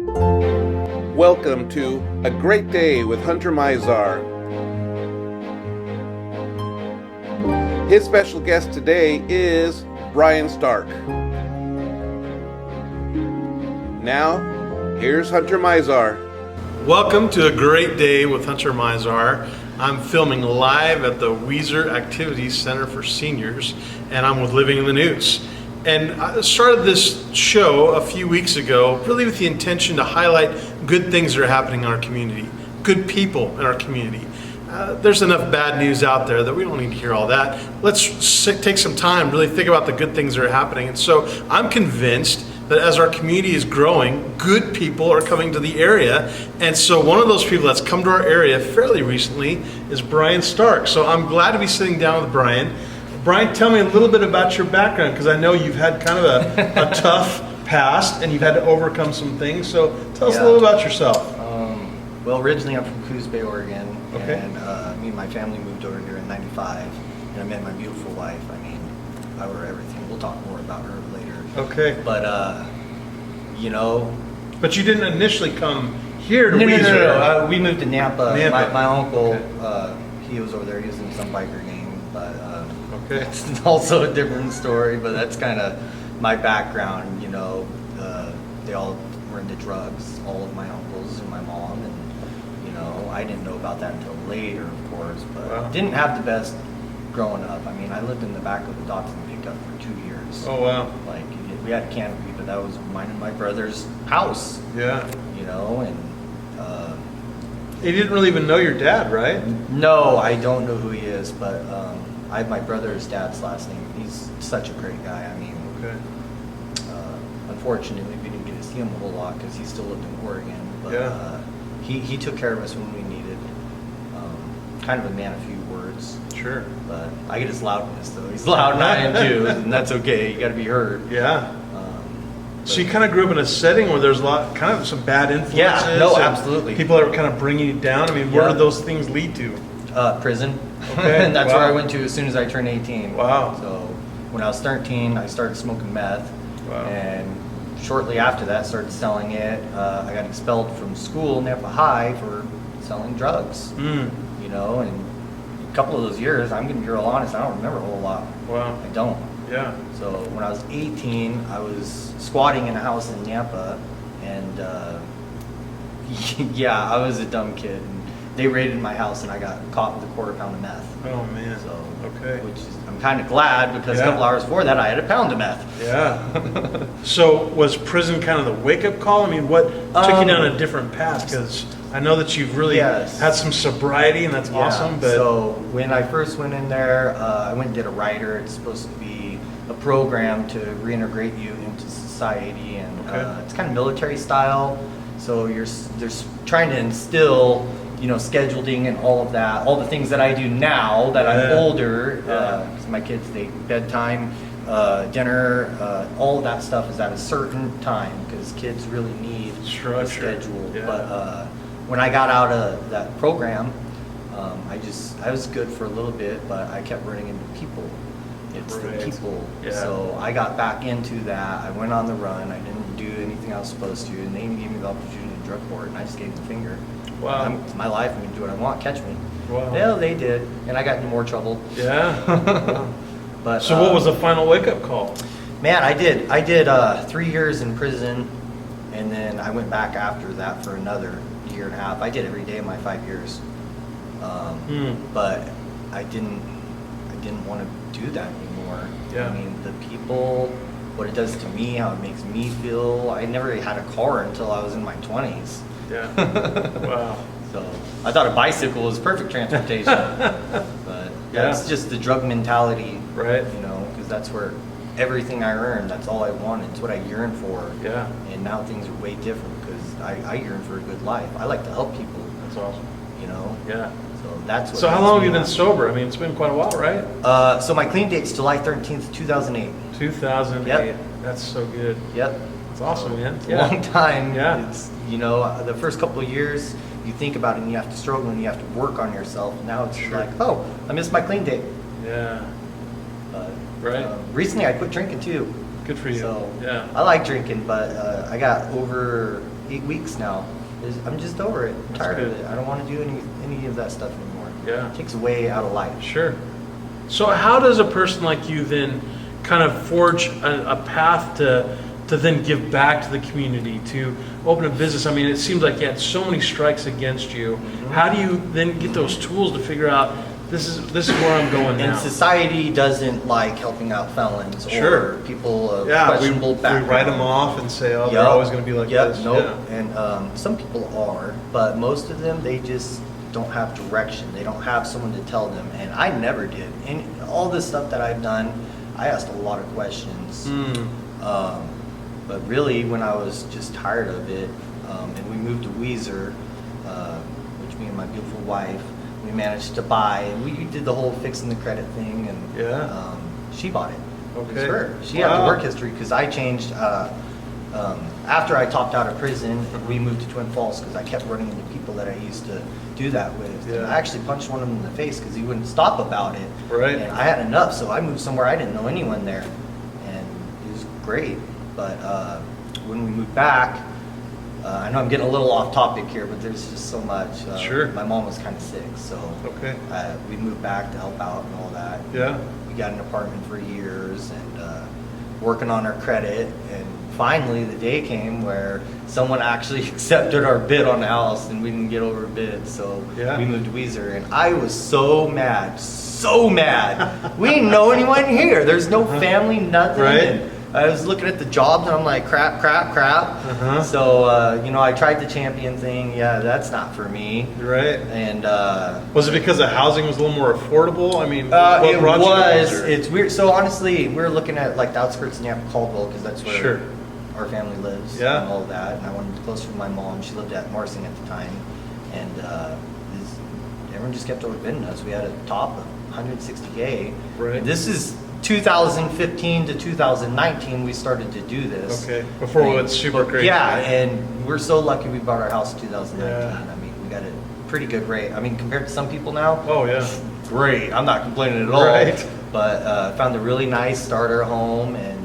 Welcome to A Great Day with Hunter Mizar. His special guest today is Brian Starke. Now, here's Hunter Mizar. Welcome to A Great Day with Hunter Mizar. I'm filming live at the Weiser Activities Center for Seniors, and I'm with Living in the News. And I started this show a few weeks ago, really with the intention to highlight good things that are happening in our community, good people in our community. There's enough bad news out there that we don't need to hear all that. Let's take some time, really think about the good things that are happening. And so I'm convinced that as our community is growing, good people are coming to the area. And so one of those people that's come to our area fairly recently is Brian Starke. So I'm glad to be sitting down with Brian. Brian, tell me a little bit about your background, because I know you've had kind of a tough past and you've had to overcome some things. So tell us a little about yourself. Well, originally I'm from Coos Bay, Oregon. Okay. And me and my family moved over here in '95, and I met my beautiful wife. I mean, I were everything. We'll talk more about her later. Okay. But, you know. But you didn't initially come here to No. Weiser. We moved to Nampa. Nampa. My uncle, Okay. he was over there. He was in some biker gang. But Okay. it's also a different story. But that's kind of my background, you know. They all were into drugs, all of my uncles and my mom. And, you know, I didn't know about that until later, of course. But Wow. didn't have the best growing up. I mean, I lived in the back of the Dobson pickup for 2 years. Oh, wow. Like, we had a canopy, but that was mine and my brother's house, Yeah. you know, and You didn't really even know your dad, right? no, I don't know who he is, but I have my brother's dad's last name. He's such a great guy. I mean, Okay. unfortunately, we didn't get to see him a whole lot because he still lived in Oregon, but Yeah. he took care of us when we needed. Kind of a man of few words, Sure. but I get his loudness, though. He's loud and I am too, and that's okay. You got to be heard. Yeah. So you kind of grew up in a setting where there's kind of some bad influences. Yeah, no, and absolutely. People that were kind of bringing you down. I mean, where Yeah. did those things lead to? Prison. Okay, And that's wow. where I went to as soon as I turned 18. Wow. So when I was 13, I started smoking meth. Wow. And shortly after that, started selling it. I got expelled from school, Nampa High, for selling drugs. You know, and a couple of those years, I'm going to be real honest, I don't remember a whole lot. Wow. I don't. Yeah. So when I was 18, I was squatting in a house in Nampa, and yeah, I was a dumb kid. And they raided my house, and I got caught with a quarter pound of meth. Oh, man. So, Okay. which is, I'm kind of glad, because Yeah. a couple hours before that, I had a pound of meth. Yeah. So was prison kind of the wake-up call? I mean, what took you down a different path? Because I know that you've really Yes. had some sobriety, and that's Yeah, awesome. But so when I first went in there, I went and did a rider. It's supposed to be a program to reintegrate you into society, and Okay. it's kind of military style. So they're trying to instill, you know, scheduling and all of that, all the things that I do now that Yeah. I'm older. Yeah. 'Cause my kids, bedtime, dinner, all of that stuff is at a certain time, because kids really need a Structure. schedule. Yeah. But when I got out of that program, I was good for a little bit, but I kept running into people. It's Right. the people. Yeah. So I got back into that. I went on the run. I didn't do anything I was supposed to, and they even gave me the opportunity to drug court, and I just gave them the finger. Wow. It's my life. I'm gonna do what I want. Catch me. Wow. Well, they did, and I got into more trouble. Yeah. Wow. But So what was the final wake-up call? Man, I did 3 years in prison, and then I went back after that for another year and a half. I did every day of my 5 years, but I didn't want to do that anymore. Yeah. I mean, the people, what it does to me, how it makes me feel. I never had a car until I was in my 20s. Yeah. Wow. So I thought a bicycle was perfect transportation, but that's just the drug mentality, Right. You know, because that's where everything I earned, that's all I wanted. It's what I yearned for. Yeah. And now things are way different, because I yearn for a good life. I like to help people, That's awesome. you know. Yeah. So that's what. So how makes long have me you been happy. sober? I mean, it's been quite a while, right? So my clean date's July 13th, 2008. 2008. Yep. That's so good. Yep. That's awesome, man. It's a long time. Yeah. It's, you know, the first couple of years, you think about it and you have to struggle and you have to work on yourself. Now it's Sure. like, oh, I missed my clean date. Yeah. But Right. recently I quit drinking too. Good for you. So Yeah. I like drinking, but I got over 8 weeks now. I'm just over it. I'm tired of it. I don't want to do any of that stuff anymore. Yeah. It takes away out of life. Sure. So how does a person like you then kind of forge a path to then give back to the community, to open a business? I mean, it seems like you had so many strikes against you. How do you then get those tools to figure out this is where I'm going now? And society doesn't like helping out felons or people of questionable background. We write them off and say, oh, they're always going to be like this. Nope. Yeah. And some people are, but most of them, they just don't have direction. They don't have someone to tell them. And I never did. And all this stuff that I've done, I asked a lot of questions. But really, when I was just tired of it, and we moved to Weiser, which me and my beautiful wife, we managed to buy, and we did the whole fixing the credit thing, and she bought it. Okay. It was her. She had the work history, because I changed, after I topped out of prison, we moved to Twin Falls, because I kept running into people that I used to do that with. Yeah. And I actually punched one of them in the face, because he wouldn't stop about it. Right. And I had enough, so I moved somewhere I didn't know anyone there, and it was great. But when we moved back, I know I'm getting a little off topic here, but there's just so much. Sure. My mom was kind of sick, so we moved back to help out and all that. Yeah. We got an apartment for years and working on our credit. And finally, the day came where someone actually accepted our bid on the house, and we didn't get over bid. So we moved to Weiser, and I was so mad, so mad. We didn't know anyone here. There's no family, nothing. Right. And I was looking at the jobs, and I'm like, crap. So, I tried the champion thing. Yeah, that's not for me. Right. And was it because the housing was a little more affordable? I mean, it was. It's weird. So honestly, we're looking at like the outskirts of Napa Caldwell, because that's where our family lives and all of that. And I wanted to be closer to my mom. She lived at Marsing at the time, and everyone just kept overbidding us. We had a top of 160K. Right. And this is 2015 to 2019 we started to do this. Okay, before it was super crazy. Yeah, and we're so lucky we bought our house in 2019. Yeah. I mean, we got a pretty good rate. I mean, compared to some people now. Oh yeah. Great. I'm not complaining at all. Right. But found a really nice starter home, and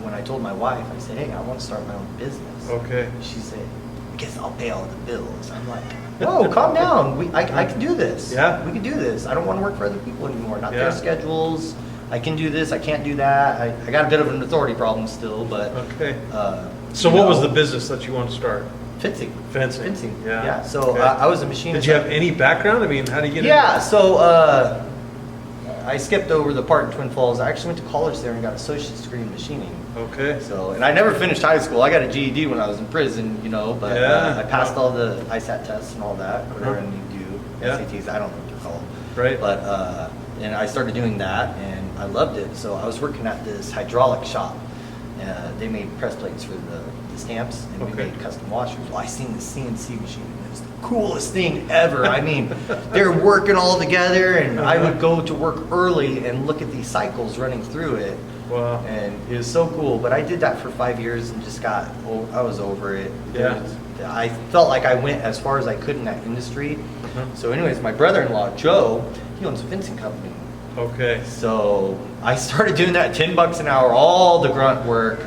when I told my wife, I said, hey, I want to start my own business. Okay. She said, I guess I'll pay all the bills. I'm like, whoa, calm down. I can do this. Yeah. We can do this. I don't want to work for other people anymore. Not their schedules. I can do this. I can't do that. I got a bit of an authority problem still, but. Okay. So what was the business that you wanted to start? Fencing. Fencing. Yeah. Yeah. So I was a machinist. Did you have any background? I mean, how did you get into Yeah. So I skipped over the part in Twin Falls. I actually went to college there and got an associate's degree in machining. Okay. So, and I never finished high school. I got a GED when I was in prison, but I passed all the ISAT tests and all that, whatever you do, SATs, I don't know what they're called. Right. But, and I started doing that, and I loved it. So I was working at this hydraulic shop. They made press plates for the stamps, and we made custom washers. Well, I seen the CNC machine. It was the coolest thing ever. I mean, they're working all together, and I would go to work early and look at these cycles running through it. Wow. And it was so cool. But I did that for 5 years and just I was over it. Yeah. I felt like I went as far as I could in that industry. So anyways, my brother-in-law, Joe, he owns a fencing company. Okay. So I started doing that, $10 an hour, all the grunt work.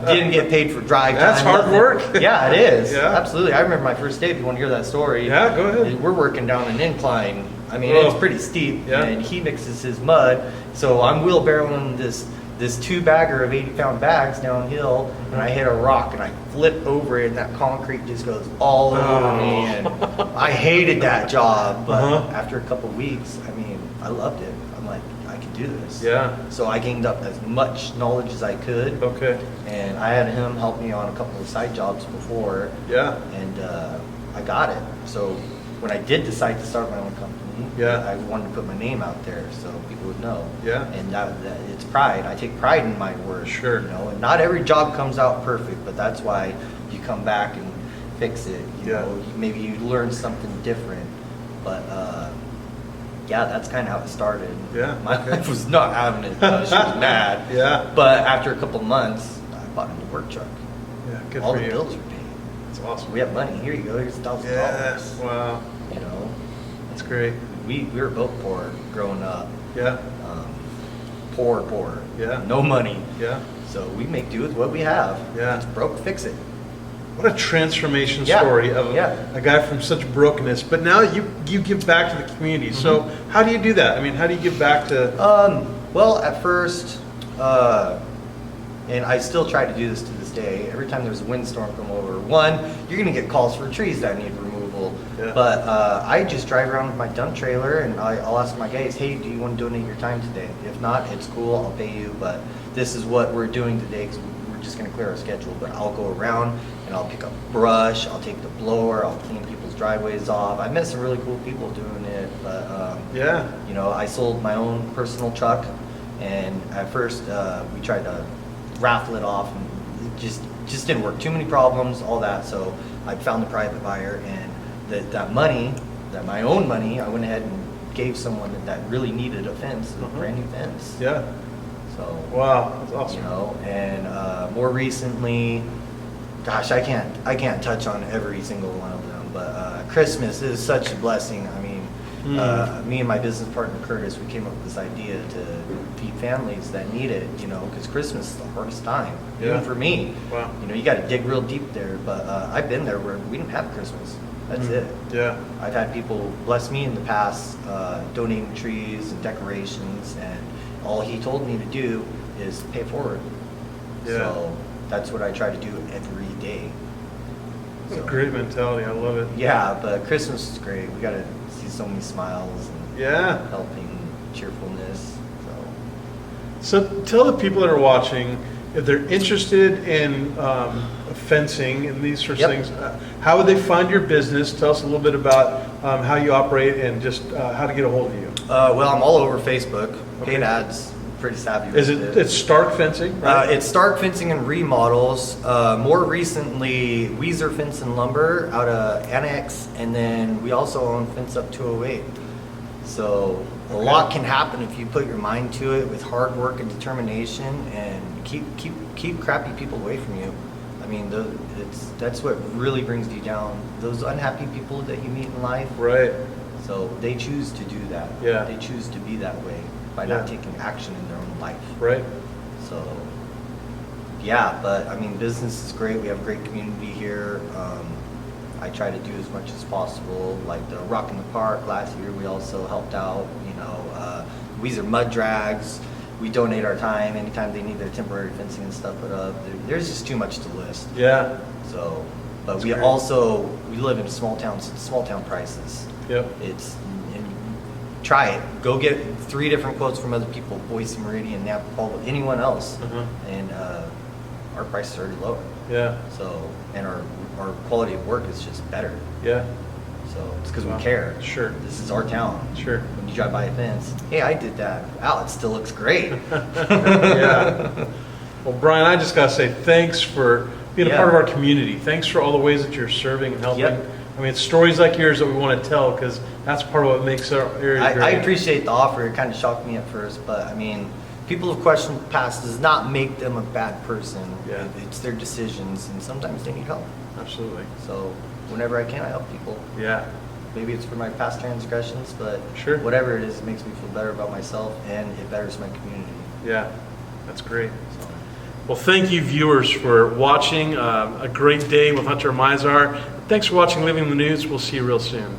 Didn't get paid for drive time. That's hard work. Yeah, it is. Yeah. Absolutely. I remember my first day, if you want to hear that story. Yeah, go ahead. We're working down an incline. I mean, it's pretty steep, and he mixes his mud. So I'm wheelbarrowing this 2-bagger of 80-pound bags downhill, and I hit a rock, and I flip over it, and that concrete just goes all over me. And I hated that job, but after a couple of weeks, I mean, I loved it. I'm like, I can do this. Yeah. So I gained up as much knowledge as I could. Okay. And I had him help me on a couple of side jobs before. Yeah. And I got it. So when I did decide to start my own company, I wanted to put my name out there so people would know. Yeah. And that it's pride. I take pride in my work. Sure. And not every job comes out perfect, but that's why you come back and fix it. You know, maybe you learn something different. But that's kind of how it started. Yeah. My wife was not having it. She was mad. Yeah. But after a couple of months, I bought a new work truck. Yeah, good All for the you. bills are paid. That's awesome. We have money. Here you go. Here's $1,000. Yes. Wow. That's great. We were both poor growing up. Yeah. Poor. Yeah. No money. Yeah. So we make do with what we have. Yeah. If it's broke, fix it. what a transformation Yeah. story of Yeah. a guy from such brokenness. But now you give back to the community. So how do you do that? I mean, how do you give back to? Well, at first, and I still try to do this to this day. Every time there's a windstorm come over, one, you're gonna get calls for trees that need removal. Yeah. But I just drive around with my dump trailer, and I'll ask my guys, hey, do you want to donate your time today? If not, it's cool, I'll pay you. But this is what we're doing today because we're just gonna clear our schedule. But I'll go around and I'll pick up brush, I'll take the blower, I'll clean people's driveways off. I've met some really cool people doing it. But Yeah. you know, I sold my own personal truck, and at first we tried to raffle it off, and it just didn't work. Too many problems, all that. So I found a private buyer, and that money, that my own money, I went ahead and gave someone that really needed a fence, a brand new fence. Yeah. So Wow, that's awesome. you know, and more recently, gosh, I can't touch on every single one of them, but Christmas is such a blessing. I mean, me and my business partner Curtis, we came up with this idea to feed families that need it, you know, because Christmas is the hardest time, Yeah. even for me. Wow. You know, you got to dig real deep there, but I've been there where we didn't have Christmas. That's it. Yeah. I've had people bless me in the past, donating trees and decorations, and all he told me to do is pay it forward. Yeah. So that's what I try to do every day. It's a great mentality. I love it. Yeah, but Christmas is great. We got to see so many smiles and Yeah. helping, cheerfulness. So tell the people that are watching, if they're interested in fencing and these sorts of Yep. things, how would they find your business? Tell us a little bit about how you operate and just how to get a hold of you. Well, I'm all over Facebook. Okay. Paid ads, pretty savvy Is with it? It's Starke Fencing, right? It's Starke Fencing and Remodels. More recently, Weiser Fence and Lumber out of Annex, and then we also own Fence Up 208. So a lot can happen if you put your mind to it with hard work and determination, and keep crappy people away from you. I mean, that's what really brings you down. Those unhappy people that you meet in life. Right. So they choose to do that. Yeah. They choose to be that way by Yeah. not taking action in their own life. Right. So, yeah, but I mean, business is great. We have a great community here. I try to do as much as possible. Like the Rock in the Park last year, we also helped out. You know, Weiser mud drags. We donate our time anytime they need their temporary fencing and stuff put up. There's just too much to list. Yeah. So, but That's we great. also live in small town prices. Yep. It's and try it. Go get 3 different quotes from other people, Boise, Meridian, Napa, Paul, anyone else, and our prices are already lower. Yeah. So, and our quality of work is just better. Yeah. So it's because Wow. we care. Sure. This is our town. Sure. When you drive by a fence, hey, I did that. Wow, it still looks great. Yeah. Well, Brian, I just got to say thanks for being a Yeah. part of our community. Thanks for all the ways that you're serving and helping. Yep. I mean, it's stories like yours that we want to tell because that's part of what makes our area I great. appreciate the offer. It kind of shocked me at first, but I mean, people who've questioned the past does not make them a bad person. Yeah. It's their decisions, and sometimes they need help. Absolutely. So whenever I can, I help people. Yeah. Maybe it's for my past transgressions, but Sure. whatever it is, it makes me feel better about myself, and it betters my community. Yeah. That's great. So, Well, thank you, viewers, for watching. A great day with Hunter Mizar. Thanks for watching Living the News. We'll see you real soon.